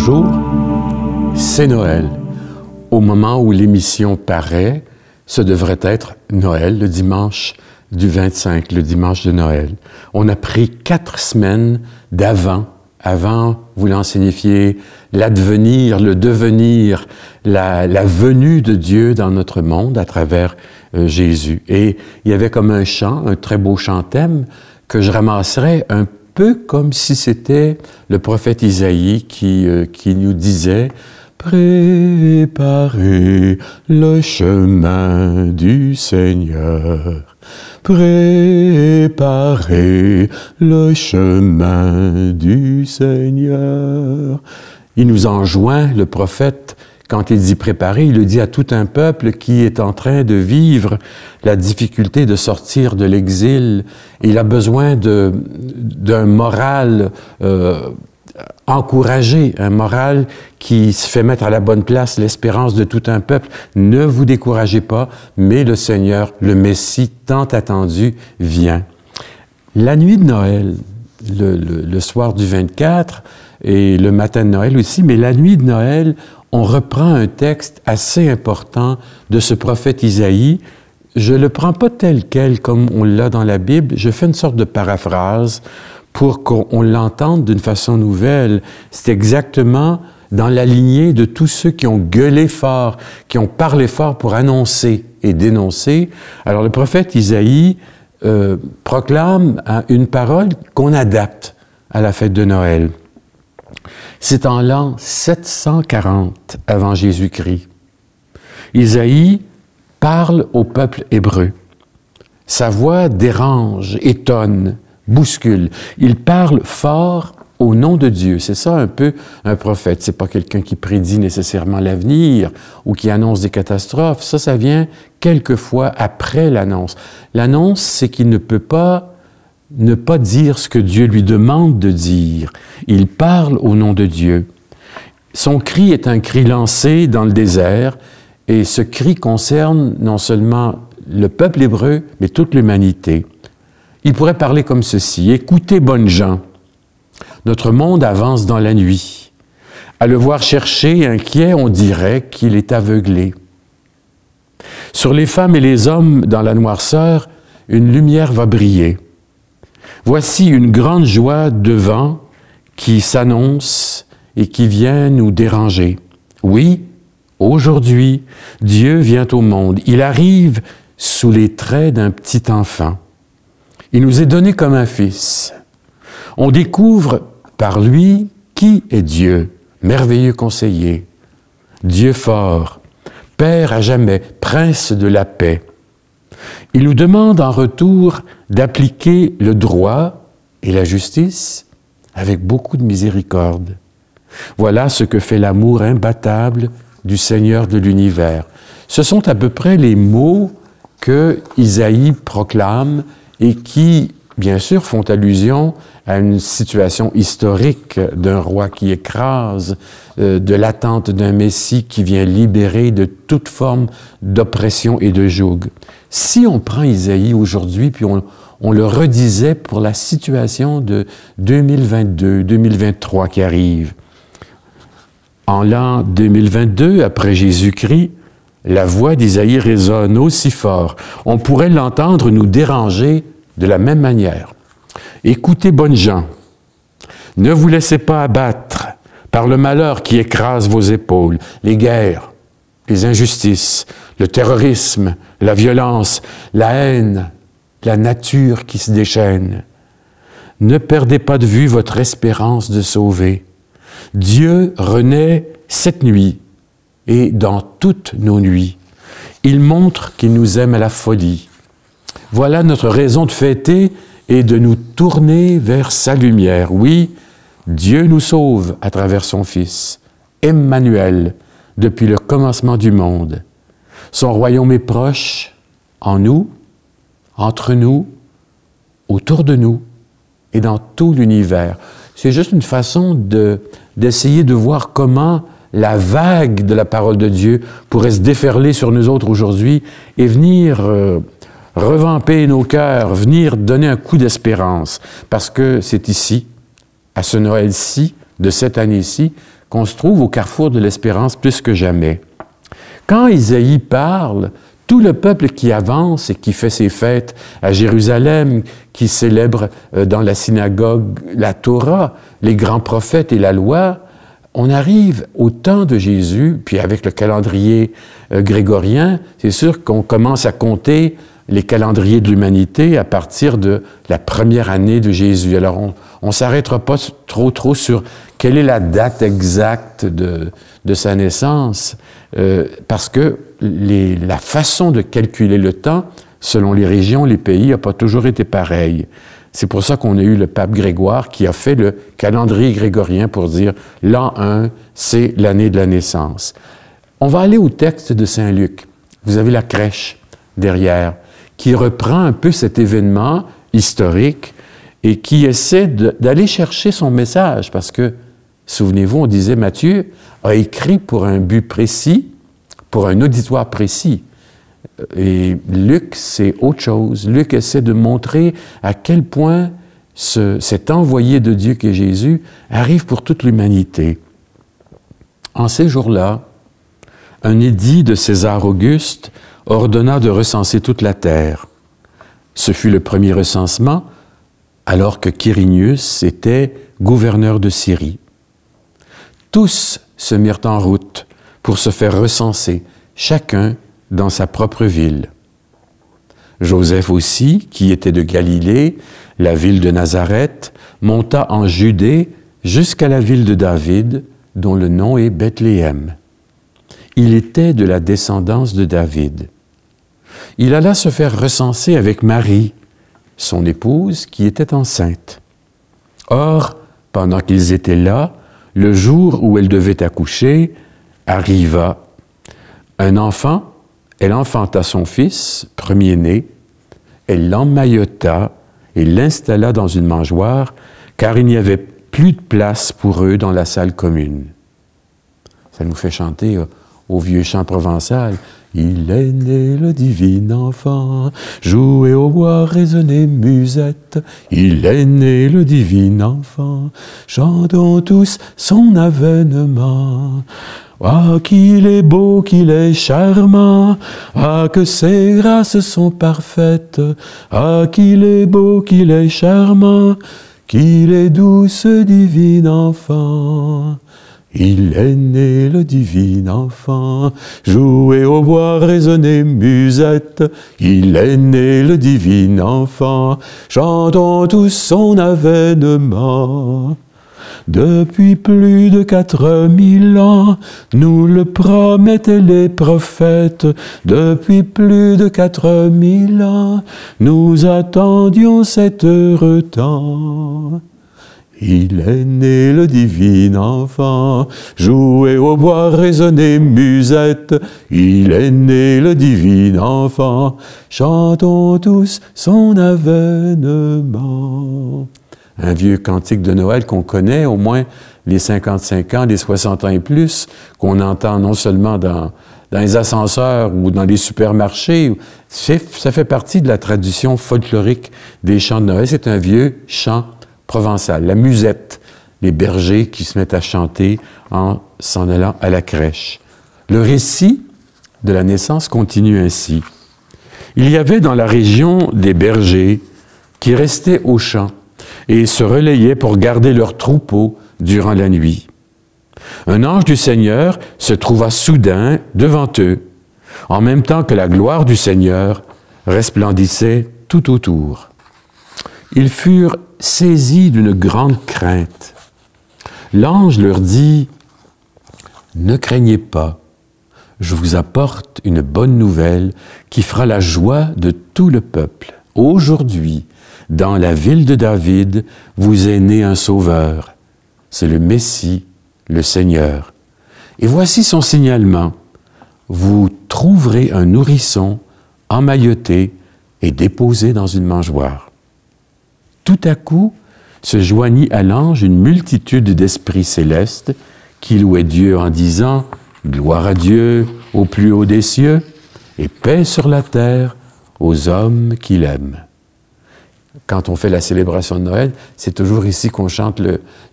Bonjour, c'est Noël. Au moment où l'émission paraît, ce devrait être Noël, le dimanche du 25, le dimanche de Noël. On a pris 4 semaines d'avant. Avant, vous l'en signifiez, l'advenir, le devenir, la venue de Dieu dans notre monde à travers Jésus. Et il y avait comme un chant, un très beau chant-thème, que je ramasserais un peu comme si c'était le prophète Isaïe qui nous disait « Préparez le chemin du Seigneur ». Préparez le chemin du Seigneur. Il nous enjoint, le prophète, quand il dit préparer, il le dit à tout un peuple qui est en train de vivre la difficulté de sortir de l'exil. Il a besoin d'un moral encouragé, un moral qui se fait mettre à la bonne place l'espérance de tout un peuple. Ne vous découragez pas, mais le Seigneur, le Messie tant attendu, vient. La nuit de Noël, le soir du 24 et le matin de Noël aussi, mais la nuit de Noël, on reprend un texte assez important de ce prophète Isaïe. Je ne le prends pas tel quel comme on l'a dans la Bible, je fais une sorte de paraphrase pour qu'on l'entende d'une façon nouvelle. C'est exactement dans la lignée de tous ceux qui ont gueulé fort, qui ont parlé fort pour annoncer et dénoncer. Alors le prophète Isaïe proclame une parole qu'on adapte à la fête de Noël. C'est en l'an 740 avant Jésus-Christ. Isaïe parle au peuple hébreu. Sa voix dérange, étonne, bouscule. Il parle fort au nom de Dieu. C'est ça un peu un prophète. C'est pas quelqu'un qui prédit nécessairement l'avenir ou qui annonce des catastrophes. Ça vient quelquefois après l'annonce. L'annonce, c'est qu'il ne peut pas ne pas dire ce que Dieu lui demande de dire. Il parle au nom de Dieu. Son cri est un cri lancé dans le désert et ce cri concerne non seulement le peuple hébreu, mais toute l'humanité. Il pourrait parler comme ceci. « Écoutez, bonnes gens, notre monde avance dans la nuit. À le voir chercher, inquiet, on dirait qu'il est aveuglé. Sur les femmes et les hommes, dans la noirceur, une lumière va briller. Voici une grande joie devant qui s'annonce et qui vient nous déranger. Oui, aujourd'hui, Dieu vient au monde. Il arrive sous les traits d'un petit enfant. Il nous est donné comme un fils. On découvre par lui qui est Dieu, merveilleux conseiller, Dieu fort, Père à jamais, Prince de la paix. Il nous demande en retour d'appliquer le droit et la justice avec beaucoup de miséricorde. Voilà ce que fait l'amour imbattable du Seigneur de l'univers. Ce sont à peu près les mots que Isaïe proclame et qui, bien sûr, font allusion à une situation historique d'un roi qui écrase, de l'attente d'un Messie qui vient libérer de toute forme d'oppression et de joug. Si on prend Isaïe aujourd'hui, puis on le redisait pour la situation de 2022, 2023 qui arrive. En l'an 2022, après Jésus-Christ, la voix d'Isaïe résonne aussi fort. On pourrait l'entendre nous déranger de la même manière. Écoutez, bonnes gens, ne vous laissez pas abattre par le malheur qui écrase vos épaules, les guerres, les injustices, le terrorisme, la violence, la haine, la nature qui se déchaîne. Ne perdez pas de vue votre espérance de sauver. Dieu renaît cette nuit et dans toutes nos nuits. Il montre qu'il nous aime à la folie. Voilà notre raison de fêter et de nous tourner vers sa lumière. Oui, Dieu nous sauve à travers son Fils, Emmanuel, depuis le commencement du monde. Son royaume est proche, en nous, entre nous, autour de nous et dans tout l'univers. C'est juste une façon d'essayer de voir comment la vague de la parole de Dieu pourrait se déferler sur nous autres aujourd'hui et venir revamper nos cœurs, venir donner un coup d'espérance. Parce que c'est ici, à ce Noël-ci, de cette année-ci, qu'on se trouve au carrefour de l'espérance plus que jamais. Quand Isaïe parle, tout le peuple qui avance et qui fait ses fêtes à Jérusalem, qui célèbre dans la synagogue la Torah, les grands prophètes et la loi, on arrive au temps de Jésus, puis avec le calendrier grégorien, c'est sûr qu'on commence à compter les calendriers de l'humanité à partir de la première année de Jésus. Alors, on ne s'arrêtera pas trop sur quelle est la date exacte de sa naissance, parce que la façon de calculer le temps, selon les régions, les pays, n'a pas toujours été pareille. C'est pour ça qu'on a eu le pape Grégoire qui a fait le calendrier grégorien pour dire l'an 1, c'est l'année de la naissance. On va aller au texte de Saint Luc. Vous avez la crèche derrière, qui reprend un peu cet événement historique et qui essaie d'aller chercher son message, parce que, souvenez-vous, on disait Matthieu a écrit pour un but précis, pour un auditoire précis. Et Luc, c'est autre chose. Luc essaie de montrer à quel point cet envoyé de Dieu qu'est Jésus arrive pour toute l'humanité. En ces jours-là, un édit de César Auguste ordonna de recenser toute la terre. Ce fut le premier recensement, alors que Quirinius était gouverneur de Syrie. Tous se mirent en route pour se faire recenser, chacun dans sa propre ville. Joseph aussi, qui était de Galilée, la ville de Nazareth, monta en Judée jusqu'à la ville de David, dont le nom est Bethléem. Il était de la descendance de David. Il alla se faire recenser avec Marie, son épouse, qui était enceinte. Or, pendant qu'ils étaient là, le jour où elle devait accoucher, arriva. Un enfant, elle enfanta son fils, premier-né, elle l'emmaillota et l'installa dans une mangeoire, car il n'y avait plus de place pour eux dans la salle commune. Ça nous fait chanter au vieux chant provençal. Il est né le divin enfant, jouez au bois, résonnez musette. Il est né le divin enfant, chantons tous son avènement. Ah, qu'il est beau, qu'il est charmant, ah, que ses grâces sont parfaites, ah, qu'il est beau, qu'il est charmant, qu'il est doux ce divin enfant. Il est né le divin enfant, jouez au bois, résonnez musette. Il est né le divin enfant, chantons tous son avènement. Depuis plus de 4000 ans, nous le promettaient les prophètes. Depuis plus de 4000 ans, nous attendions cet heureux temps. Il est né le divin enfant, jouez au bois, résonnez musette. Il est né le divin enfant, chantons tous son avènement. Un vieux cantique de Noël qu'on connaît, au moins les 55 ans, les 60 ans et plus, qu'on entend non seulement dans les ascenseurs ou dans les supermarchés. Ça fait partie de la tradition folklorique des chants de Noël. C'est un vieux chant provençal, la musette, les bergers qui se mettent à chanter en s'en allant à la crèche. Le récit de la naissance continue ainsi. Il y avait dans la région des bergers qui restaient aux champs et se relayaient pour garder leurs troupeaux durant la nuit. Un ange du Seigneur se trouva soudain devant eux, en même temps que la gloire du Seigneur resplendissait tout autour. Ils furent saisis d'une grande crainte. L'ange leur dit « Ne craignez pas, je vous apporte une bonne nouvelle qui fera la joie de tout le peuple. Aujourd'hui, dans la ville de David, vous est né un sauveur. C'est le Messie, le Seigneur. Et voici son signalement. Vous trouverez un nourrisson emmailloté et déposé dans une mangeoire. » Tout à coup, se joignit à l'ange une multitude d'esprits célestes qui louaient Dieu en disant « Gloire à Dieu au plus haut des cieux et paix sur la terre aux hommes qu'il aime. » quand on fait la célébration de Noël, c'est toujours ici qu'on chante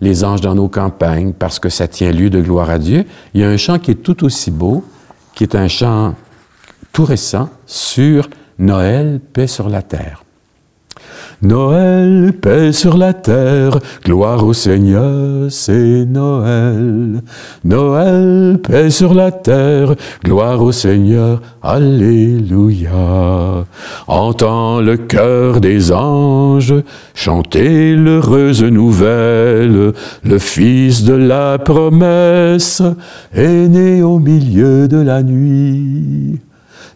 les anges dans nos campagnes, parce que ça tient lieu de gloire à Dieu. Il y a un chant qui est tout aussi beau, qui est un chant tout récent sur Noël, paix sur la terre. Noël, paix sur la terre, gloire au Seigneur, c'est Noël. Noël, paix sur la terre, gloire au Seigneur, alléluia. Entends le chœur des anges chanter l'heureuse nouvelle. Le Fils de la promesse est né au milieu de la nuit.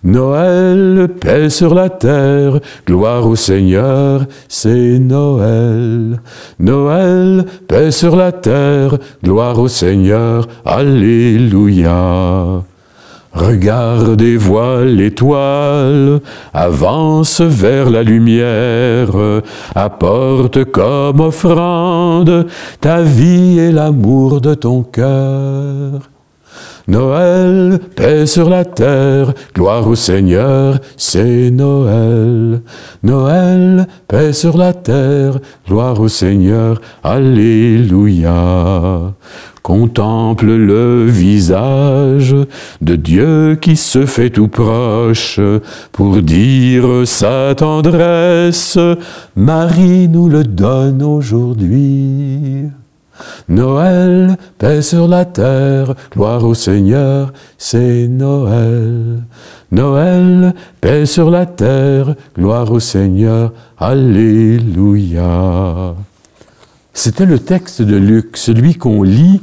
Noël, paix sur la terre, gloire au Seigneur, c'est Noël. Noël, paix sur la terre, gloire au Seigneur, alléluia. Regardez, vois l'étoile, avance vers la lumière, apporte comme offrande ta vie et l'amour de ton cœur. Noël, paix sur la terre, gloire au Seigneur, c'est Noël. Noël, paix sur la terre, gloire au Seigneur, alléluia. Contemple le visage de Dieu qui se fait tout proche pour dire sa tendresse. Marie nous le donne aujourd'hui. Noël, paix sur la terre, gloire au Seigneur, c'est Noël. Noël, paix sur la terre, gloire au Seigneur, alléluia. C'était le texte de Luc, celui qu'on lit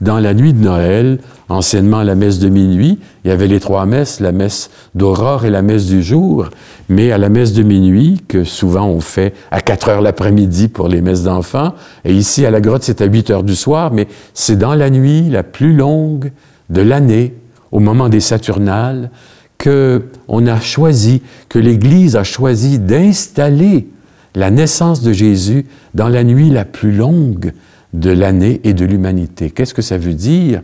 dans la nuit de Noël, anciennement la messe de minuit. Il y avait les trois messes, la messe d'aurore et la messe du jour, mais à la messe de minuit, que souvent on fait à 4 heures l'après-midi pour les messes d'enfants, et ici à la grotte c'est à 8 heures du soir, mais c'est dans la nuit la plus longue de l'année, au moment des Saturnales, que l'Église a choisi d'installer la naissance de Jésus dans la nuit la plus longue de l'année et de l'humanité. Qu'est-ce que ça veut dire?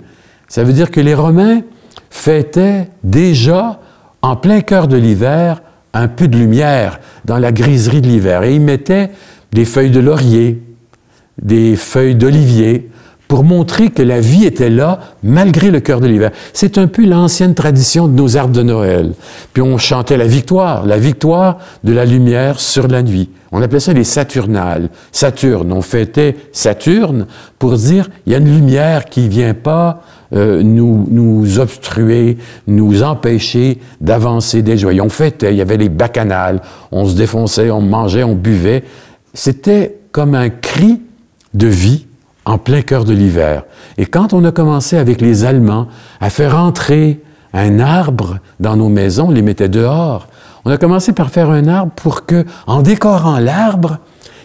Ça veut dire que les Romains fêtaient déjà, en plein cœur de l'hiver, un peu de lumière dans la griserie de l'hiver. Et ils mettaient des feuilles de laurier, des feuilles d'olivier, pour montrer que la vie était là, malgré le cœur de l'hiver. C'est un peu l'ancienne tradition de nos arbres de Noël. Puis on chantait la victoire de la lumière sur la nuit. On appelait ça les Saturnales. Saturne, on fêtait Saturne pour dire, il y a une lumière qui ne vient pas nous obstruer, nous empêcher d'avancer des joyeux. On fêtait, il y avait les bacchanales, on se défonçait, on mangeait, on buvait. C'était comme un cri de vie en plein cœur de l'hiver. Et quand on a commencé avec les Allemands à faire entrer un arbre dans nos maisons, on les mettait dehors. On a commencé par faire un arbre pour que, en décorant l'arbre,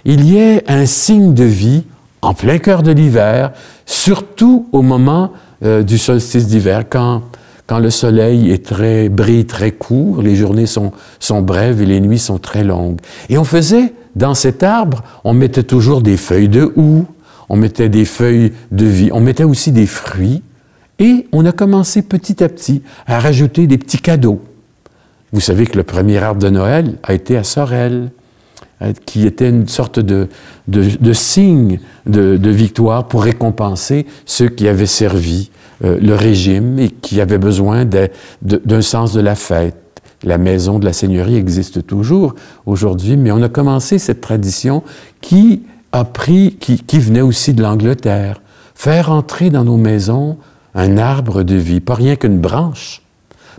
il y ait un signe de vie en plein cœur de l'hiver, surtout au moment du solstice d'hiver, quand le soleil brille très court, les journées sont brèves et les nuits sont très longues. Et on faisait, dans cet arbre, on mettait toujours des feuilles de houx, on mettait des feuilles de vie, on mettait aussi des fruits, et on a commencé petit à petit à rajouter des petits cadeaux. Vous savez que le premier arbre de Noël a été à Sorel, qui était une sorte de signe de victoire pour récompenser ceux qui avaient servi le régime et qui avaient besoin d'un sens de la fête. La maison de la Seigneurie existe toujours aujourd'hui, mais on a commencé cette tradition qui venait aussi de l'Angleterre. Faire entrer dans nos maisons un arbre de vie, pas rien qu'une branche,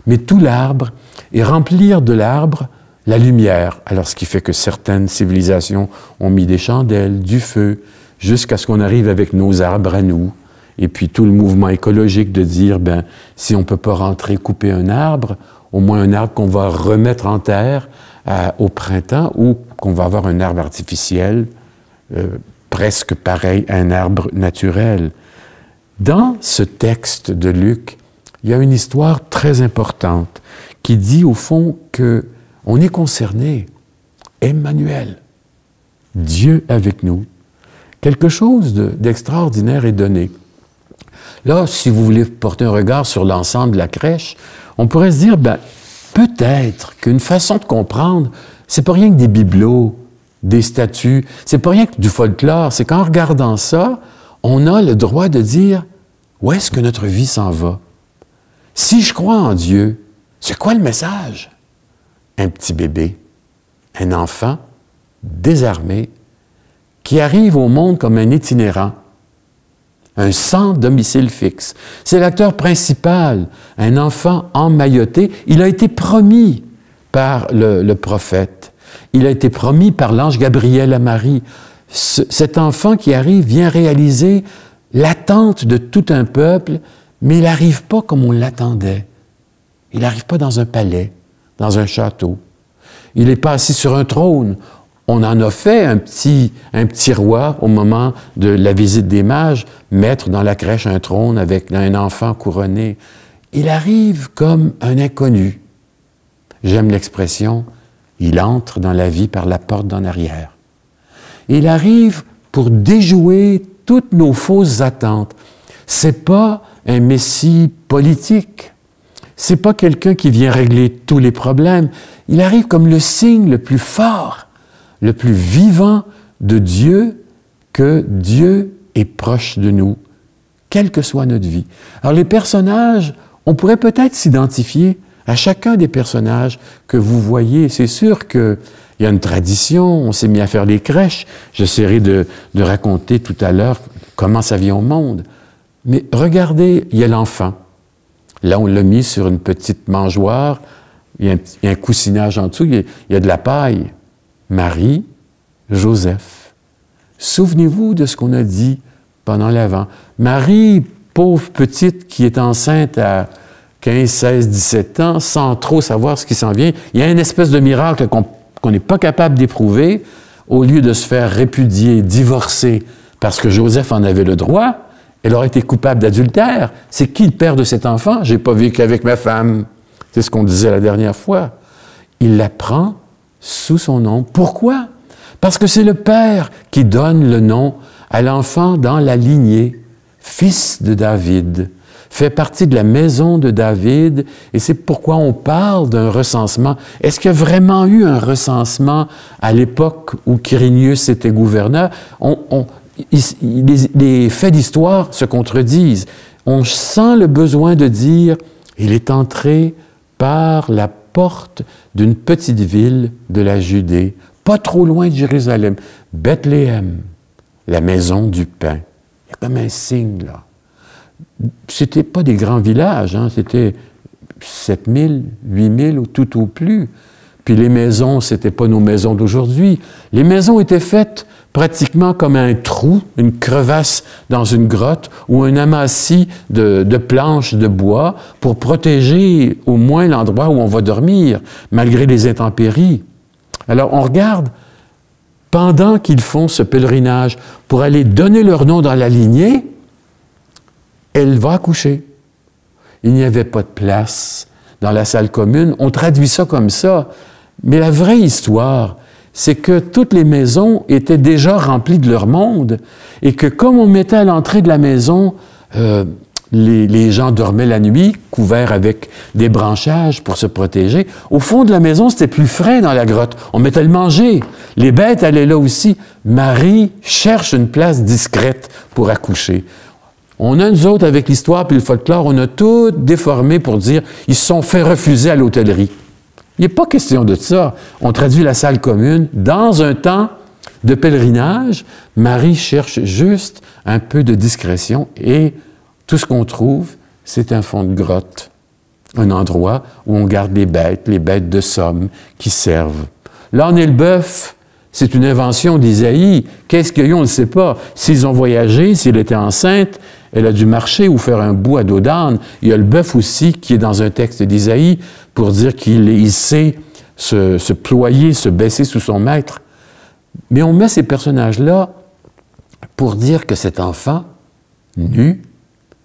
mais tout l'arbre, et remplir de l'arbre la lumière. Alors, ce qui fait que certaines civilisations ont mis des chandelles, du feu, jusqu'à ce qu'on arrive avec nos arbres à nous. Et puis tout le mouvement écologique de dire, si on ne peut pas couper un arbre, au moins un arbre qu'on va remettre en terre au printemps, ou qu'on va avoir un arbre artificiel, presque pareil à un arbre naturel. Dans ce texte de Luc, il y a une histoire très importante qui dit au fond qu'on est concerné. Emmanuel, Dieu avec nous. Quelque chose d'extraordinaire est donné. Là, si vous voulez porter un regard sur l'ensemble de la crèche, on pourrait se dire, peut-être qu'une façon de comprendre, c'est pas rien que des bibelots, des statues. C'est pas rien que du folklore, c'est qu'en regardant ça, on a le droit de dire où est-ce que notre vie s'en va? Si je crois en Dieu, c'est quoi le message? Un petit bébé, un enfant désarmé qui arrive au monde comme un itinérant, un sans domicile fixe. C'est l'acteur principal, un enfant emmailloté. Il a été promis par le prophète. Il a été promis par l'ange Gabriel à Marie. Cet enfant qui arrive vient réaliser l'attente de tout un peuple, mais il n'arrive pas comme on l'attendait. Il n'arrive pas dans un palais, dans un château. Il n'est pas assis sur un trône. On en a fait un petit roi au moment de la visite des mages, mettre dans la crèche un trône avec un enfant couronné. Il arrive comme un inconnu. J'aime l'expression, il entre dans la vie par la porte d'en arrière. Il arrive pour déjouer toutes nos fausses attentes. C'est pas un messie politique. C'est pas quelqu'un qui vient régler tous les problèmes. Il arrive comme le signe le plus fort, le plus vivant de Dieu, que Dieu est proche de nous, quelle que soit notre vie. Alors les personnages, on pourrait peut-être s'identifier à chacun des personnages que vous voyez. C'est sûr qu'il y a une tradition, on s'est mis à faire les crèches. J'essaierai de raconter tout à l'heure comment ça vient au monde. Mais regardez, il y a l'enfant. Là, on l'a mis sur une petite mangeoire, il y a un coussinage en dessous, il y a de la paille. Marie, Joseph. Souvenez-vous de ce qu'on a dit pendant l'Avent. Marie, pauvre petite qui est enceinte à 15, 16, 17 ans, sans trop savoir ce qui s'en vient, il y a une espèce de miracle qu'on n'est pas capable d'éprouver. Au lieu de se faire répudier, divorcer, parce que Joseph en avait le droit, elle aurait été coupable d'adultère. C'est qui le père de cet enfant? J'ai pas vécu avec ma femme. C'est ce qu'on disait la dernière fois. Il la prend sous son nom. Pourquoi? Parce que c'est le père qui donne le nom à l'enfant dans la lignée, fils de David, fait partie de la maison de David, et c'est pourquoi on parle d'un recensement. Est-ce qu'il y a vraiment eu un recensement à l'époque où Quirinius était gouverneur? Les faits d'histoire se contredisent. On sent le besoin de dire « il est entré par la porte d'une petite ville de la Judée, pas trop loin de Jérusalem, Bethléem, la maison du pain. » Il y a comme un signe, là. C'était pas des grands villages, hein, c'était 7 000, 8 000 ou tout au plus. Puis les maisons, c'était pas nos maisons d'aujourd'hui. Les maisons étaient faites pratiquement comme un trou, une crevasse dans une grotte ou un amassis de planches de bois pour protéger au moins l'endroit où on va dormir, malgré les intempéries. Alors on regarde, pendant qu'ils font ce pèlerinage pour aller donner leur nom dans la lignée, elle va accoucher. Il n'y avait pas de place dans la salle commune. On traduit ça comme ça. Mais la vraie histoire, c'est que toutes les maisons étaient déjà remplies de leur monde et que comme on mettait à l'entrée de la maison, les gens dormaient la nuit, couverts avec des branchages pour se protéger. Au fond de la maison, c'était plus frais dans la grotte. On mettait le manger. Les bêtes allaient là aussi. Marie cherche une place discrète pour accoucher. On a, nous autres, avec l'histoire puis le folklore, on a tout déformé pour dire ils se sont fait refuser à l'hôtellerie. Il n'est pas question de ça. On traduit la salle commune. Dans un temps de pèlerinage, Marie cherche juste un peu de discrétion et tout ce qu'on trouve, c'est un fond de grotte, un endroit où on garde les bêtes de somme qui servent. L'âne et le bœuf, c'est une invention d'Isaïe. Qu'est-ce qu'ils ont, on ne sait pas. S'ils ont voyagé, s'il était enceinte, elle a dû marcher ou faire un bout à dos d'âne. Il y a le bœuf aussi qui est dans un texte d'Isaïe pour dire qu'il sait se ployer, se baisser sous son maître. Mais on met ces personnages-là pour dire que cet enfant, nu,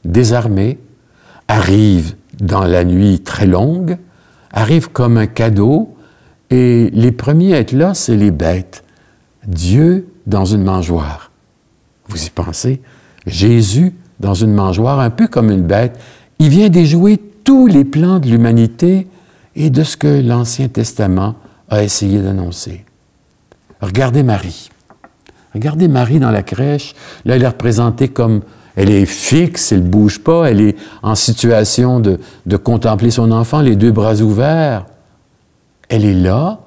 désarmé, arrive dans la nuit très longue, arrive comme un cadeau, et les premiers à être là, c'est les bêtes. Dieu dans une mangeoire. Vous y pensez? Jésus dans une mangeoire, un peu comme une bête. Il vient déjouer tous les plans de l'humanité et de ce que l'Ancien Testament a essayé d'annoncer. Regardez Marie. Regardez Marie dans la crèche. Là, elle est représentée comme... Elle est fixe, elle ne bouge pas, elle est en situation de contempler son enfant, les deux bras ouverts. Elle est là,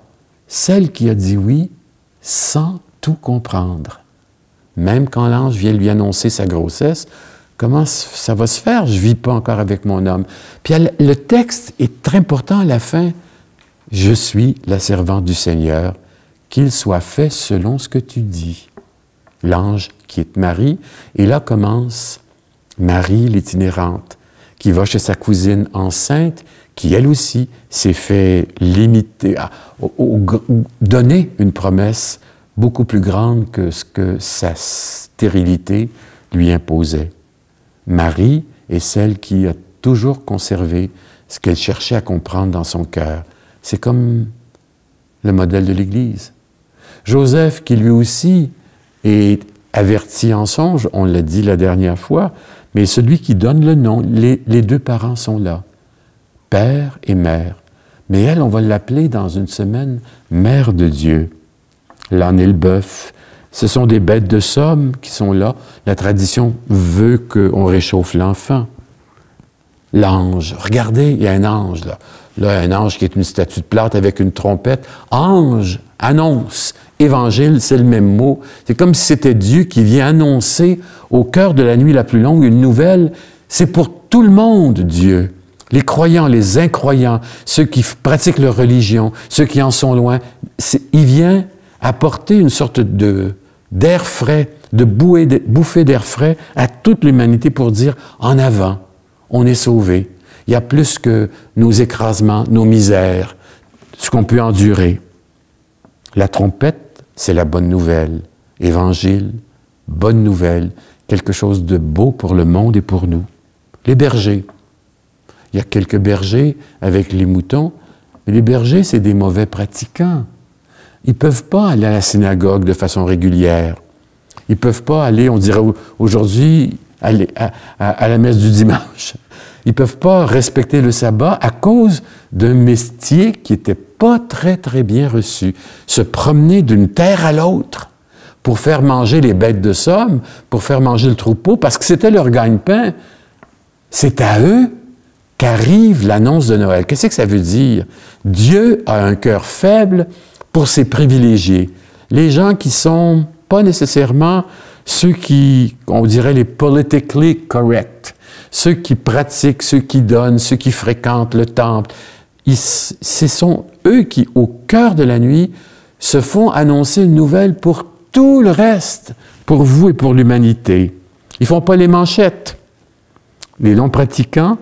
celle qui a dit oui, sans tout comprendre. Même quand l'ange vient lui annoncer sa grossesse, comment ça va se faire? Je ne vis pas encore avec mon homme. Puis le texte est très important à la fin. « Je suis la servante du Seigneur, qu'il soit fait selon ce que tu dis. » L'ange quitte Marie, et là commence Marie l'itinérante, qui va chez sa cousine enceinte, qui elle aussi s'est fait limiter, donner une promesse beaucoup plus grande que ce que sa stérilité lui imposait. Marie est celle qui a toujours conservé ce qu'elle cherchait à comprendre dans son cœur. C'est comme le modèle de l'Église. Joseph, qui lui aussi est averti en songe, on l'a dit la dernière fois, mais celui qui donne le nom, les deux parents sont là, père et mère. Mais elle, on va l'appeler dans une semaine Mère de Dieu. L'âne et le bœuf, ce sont des bêtes de somme qui sont là. La tradition veut qu'on réchauffe l'enfant. L'ange, regardez, il y a un ange là. Là, un ange qui est une statue de plâtre avec une trompette. Ange, annonce. Évangile, c'est le même mot. C'est comme si c'était Dieu qui vient annoncer au cœur de la nuit la plus longue une nouvelle. C'est pour tout le monde, Dieu. Les croyants, les incroyants, ceux qui pratiquent leur religion, ceux qui en sont loin. Il vient apporter une sorte d'air frais, de bouffée d'air frais à toute l'humanité pour dire « En avant, on est sauvés. Il y a plus que nos écrasements, nos misères, ce qu'on peut endurer. » La trompette, c'est la bonne nouvelle. Évangile, bonne nouvelle, quelque chose de beau pour le monde et pour nous. Les bergers. Il y a quelques bergers avec les moutons, mais les bergers, c'est des mauvais pratiquants. Ils ne peuvent pas aller à la synagogue de façon régulière. Ils ne peuvent pas aller, on dirait aujourd'hui, aller à la messe du dimanche. Ils ne peuvent pas respecter le sabbat à cause d'un métier qui n'était pas très, très bien reçu. Se promener d'une terre à l'autre pour faire manger les bêtes de somme, pour faire manger le troupeau, parce que c'était leur gagne-pain. C'est à eux qu'arrive l'annonce de Noël. Qu'est-ce que ça veut dire? Dieu a un cœur faible pour ses privilégiés. Les gens qui sont pas nécessairement ceux qui, on dirait, les politically correct, ceux qui pratiquent, ceux qui donnent, ceux qui fréquentent le temple. Ce sont eux qui, au cœur de la nuit, se font annoncer une nouvelle pour tout le reste, pour vous et pour l'humanité. Ils ne font pas les manchettes. Les non-pratiquants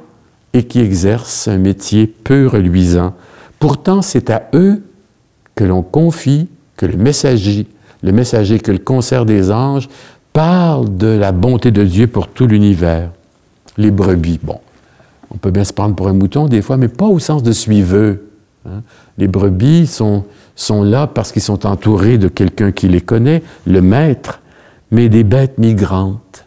et qui exercent un métier peu reluisant. Pourtant, c'est à eux que l'on confie que le messager, que le concert des anges, parle de la bonté de Dieu pour tout l'univers. Les brebis, bon, on peut bien se prendre pour un mouton des fois, mais pas au sens de suiveux. Hein. Les brebis sont là parce qu'ils sont entourés de quelqu'un qui les connaît, le maître, mais des bêtes migrantes.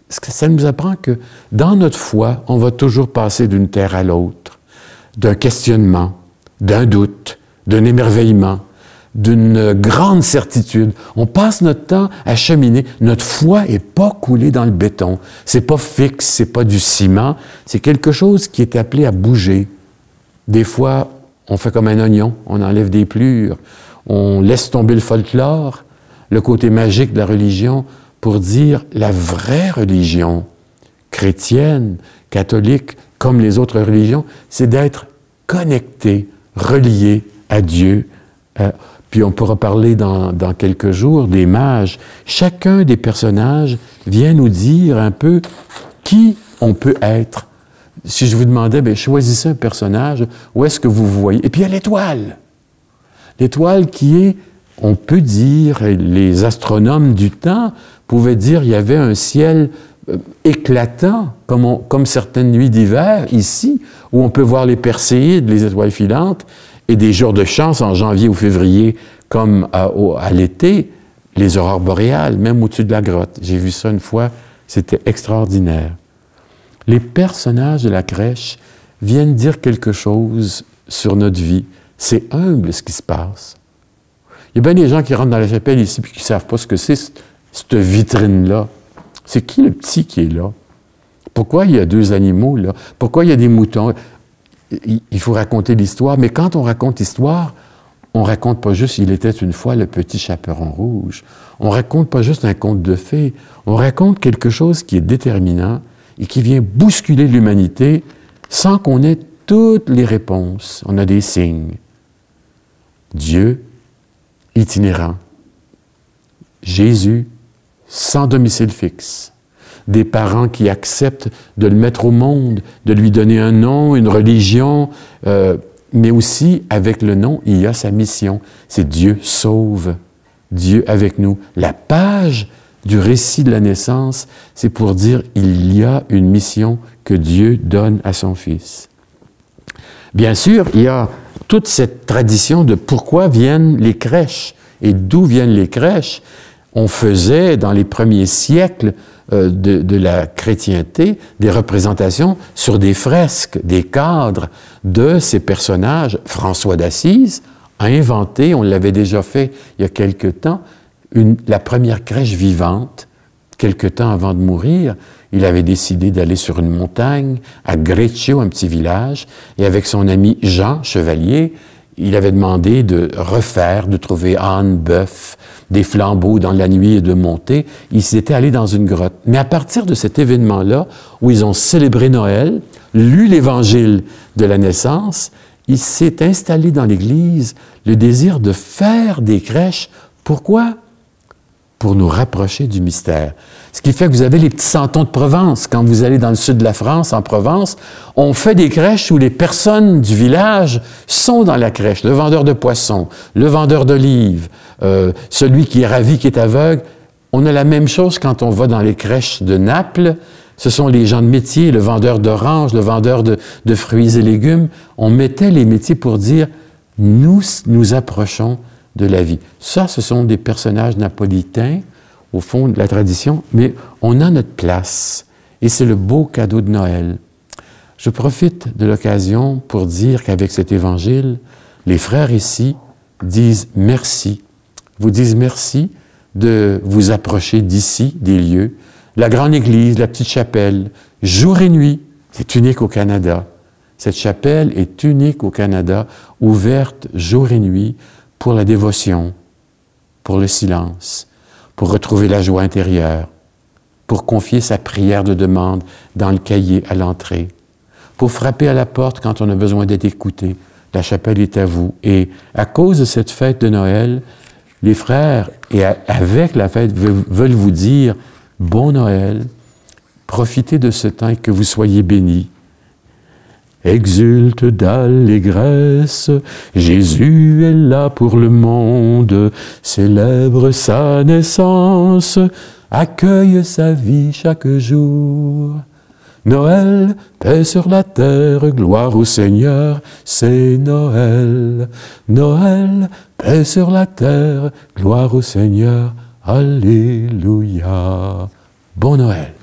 Ça nous apprend que dans notre foi, on va toujours passer d'une terre à l'autre, d'un questionnement, d'un doute, d'un émerveillement, d'une grande certitude. On passe notre temps à cheminer. Notre foi n'est pas coulée dans le béton. C'est pas fixe, c'est pas du ciment. C'est quelque chose qui est appelé à bouger. Des fois, on fait comme un oignon, on enlève des plures, on laisse tomber le folklore, le côté magique de la religion, pour dire la vraie religion, chrétienne, catholique, comme les autres religions, c'est d'être connecté, relié à Dieu. Puis on pourra parler dans quelques jours des mages. Chacun des personnages vient nous dire un peu qui on peut être. Si je vous demandais, bien, choisissez un personnage, où est-ce que vous voyez? Et puis il y a l'étoile. L'étoile qui est, on peut dire, les astronomes du temps pouvaient dire, il y avait un ciel éclatant, comme certaines nuits d'hiver, ici, où on peut voir les Perséides, les étoiles filantes, et des jours de chance en janvier ou février, comme à l'été, les aurores boréales, même au-dessus de la grotte. J'ai vu ça une fois, c'était extraordinaire. Les personnages de la crèche viennent dire quelque chose sur notre vie. C'est humble ce qui se passe. Il y a bien des gens qui rentrent dans la chapelle ici et qui ne savent pas ce que c'est, cette vitrine-là. C'est qui le petit qui est là? Pourquoi il y a 2 animaux là? Pourquoi il y a des moutons? Il faut raconter l'histoire, mais quand on raconte l'histoire, on raconte pas juste « Il était une fois le petit chaperon rouge ». On raconte pas juste un conte de fées, on raconte quelque chose qui est déterminant et qui vient bousculer l'humanité sans qu'on ait toutes les réponses. On a des signes. Dieu, itinérant. Jésus, sans domicile fixe. Des parents qui acceptent de le mettre au monde, de lui donner un nom, une religion, mais aussi, avec le nom, il y a sa mission. C'est Dieu sauve, Dieu avec nous. La page du récit de la naissance, c'est pour dire il y a une mission que Dieu donne à son Fils. Bien sûr, il y a toute cette tradition de pourquoi viennent les crèches et d'où viennent les crèches. On faisait, dans les premiers siècles de la chrétienté, des représentations sur des fresques, des cadres de ces personnages. François d'Assise a inventé, on l'avait déjà fait il y a quelque temps, la première crèche vivante. Quelque temps avant de mourir, il avait décidé d'aller sur une montagne, à Greccio, un petit village, et avec son ami Jean Chevalier, il avait demandé de refaire, de trouver âne, bœuf, des flambeaux dans la nuit et de monter. Ils étaient allés dans une grotte. Mais à partir de cet événement-là, où ils ont célébré Noël, lu l'évangile de la naissance, il s'est installé dans l'Église le désir de faire des crèches. Pourquoi? Pour nous rapprocher du mystère. Ce qui fait que vous avez les petits santons de Provence. Quand vous allez dans le sud de la France, en Provence, on fait des crèches où les personnes du village sont dans la crèche. Le vendeur de poissons, le vendeur d'olives, celui qui est ravi, qui est aveugle. On a la même chose quand on va dans les crèches de Naples. Ce sont les gens de métier, le vendeur d'oranges, le vendeur de fruits et légumes. On mettait les métiers pour dire « nous nous approchons de la vie ». Ça, ce sont des personnages napolitains, au fond de la tradition, mais on a notre place. Et c'est le beau cadeau de Noël. Je profite de l'occasion pour dire qu'avec cet évangile, les frères ici disent merci. Vous disent merci de vous approcher d'ici, des lieux. La grande église, la petite chapelle, jour et nuit, c'est unique au Canada. Cette chapelle est unique au Canada, ouverte jour et nuit, pour la dévotion, pour le silence, pour retrouver la joie intérieure, pour confier sa prière de demande dans le cahier à l'entrée, pour frapper à la porte quand on a besoin d'être écouté. La chapelle est à vous. Et à cause de cette fête de Noël, les frères, et avec la fête, veulent vous dire « Bon Noël, profitez de ce temps et que vous soyez bénis. » Exulte d'allégresse, Jésus est là pour le monde, célèbre sa naissance, accueille sa vie chaque jour. Noël, paix sur la terre, gloire au Seigneur, c'est Noël. Noël, paix sur la terre, gloire au Seigneur, alléluia. Bon Noël.